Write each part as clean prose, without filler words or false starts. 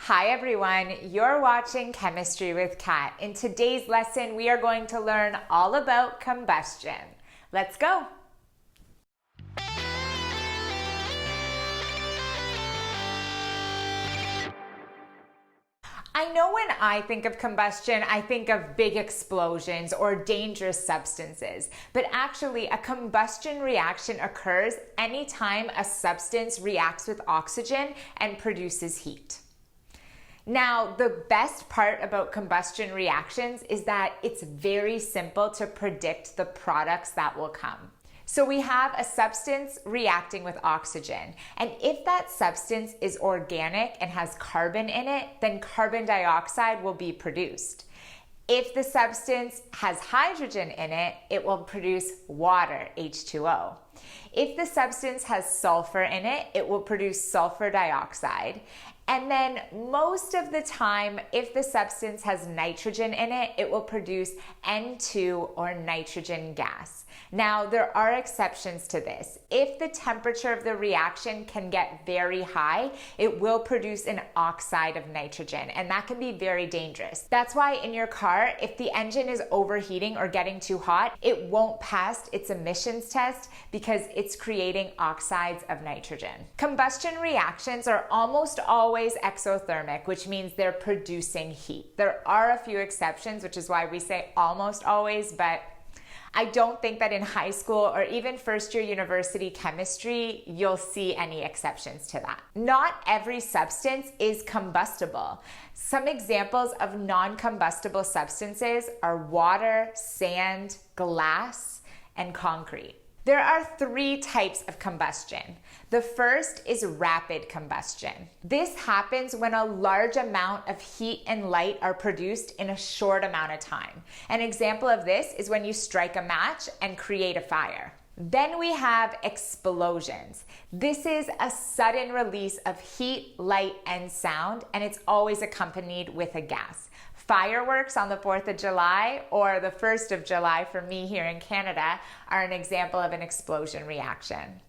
Hi everyone, you're watching Chemistry with Kat. In today's lesson, we are going to learn all about combustion. Let's go. I know when I think of combustion, I think of big explosions or dangerous substances, but actually a combustion reaction occurs anytime a substance reacts with oxygen and produces heat. Now, the best part about combustion reactions is that it's very simple to predict the products that will come. So we have a substance reacting with oxygen, and if that substance is organic and has carbon in it, then carbon dioxide will be produced. If the substance has hydrogen in it, it will produce water, H2O. If the substance has sulfur in it, it will produce sulfur dioxide. And then most of the time, if the substance has nitrogen in it, it will produce N2 or nitrogen gas. Now, there are exceptions to this. If the temperature of the reaction can get very high, it will produce an oxide of nitrogen, and that can be very dangerous. That's why in your car, if the engine is overheating or getting too hot, it won't pass its emissions test because it's creating oxides of nitrogen. Combustion reactions are almost always exothermic, which means they're producing heat. There are a few exceptions, which is why we say almost always, but I don't think that in high school or even first year university chemistry, you'll see any exceptions to that. Not every substance is combustible. Some examples of non-combustible substances are water, sand, glass, and concrete. There are three types of combustion. The first is rapid combustion. This happens when a large amount of heat and light are produced in a short amount of time. An example of this is when you strike a match and create a fire. Then we have explosions. This is a sudden release of heat, light, and sound, and it's always accompanied with a gas. Fireworks on the 4th of July or the 1st of July for me here in Canada are an example of an explosion reaction.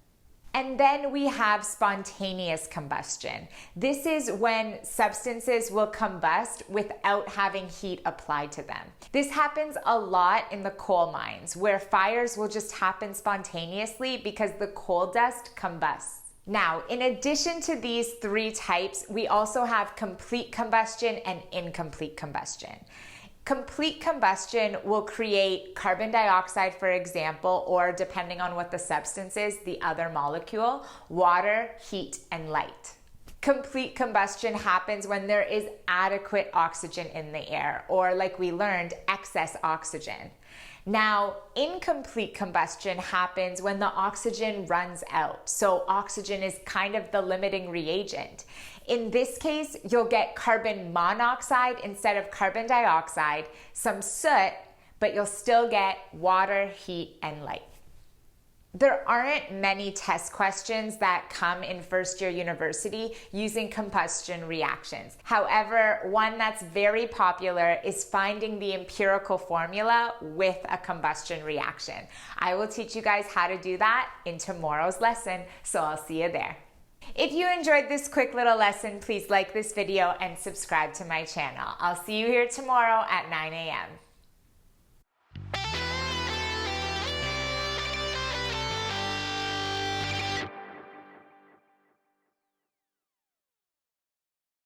And then we have spontaneous combustion. This is when substances will combust without having heat applied to them. This happens a lot in the coal mines where fires will just happen spontaneously because the coal dust combusts. Now, in addition to these three types, we also have complete combustion and incomplete combustion. Complete combustion will create carbon dioxide, for example, or depending on what the substance is, the other molecule, water, heat, and light. Complete combustion happens when there is adequate oxygen in the air, or like we learned, excess oxygen. Now, incomplete combustion happens when the oxygen runs out. So oxygen is kind of the limiting reagent. In this case, you'll get carbon monoxide instead of carbon dioxide, some soot, but you'll still get water, heat, and light. There aren't many test questions that come in first year university using combustion reactions. However, one that's very popular is finding the empirical formula with a combustion reaction. I will teach you guys how to do that in tomorrow's lesson, so I'll see you there. If you enjoyed this quick little lesson, please like this video and subscribe to my channel. I'll see you here tomorrow at 9 a.m.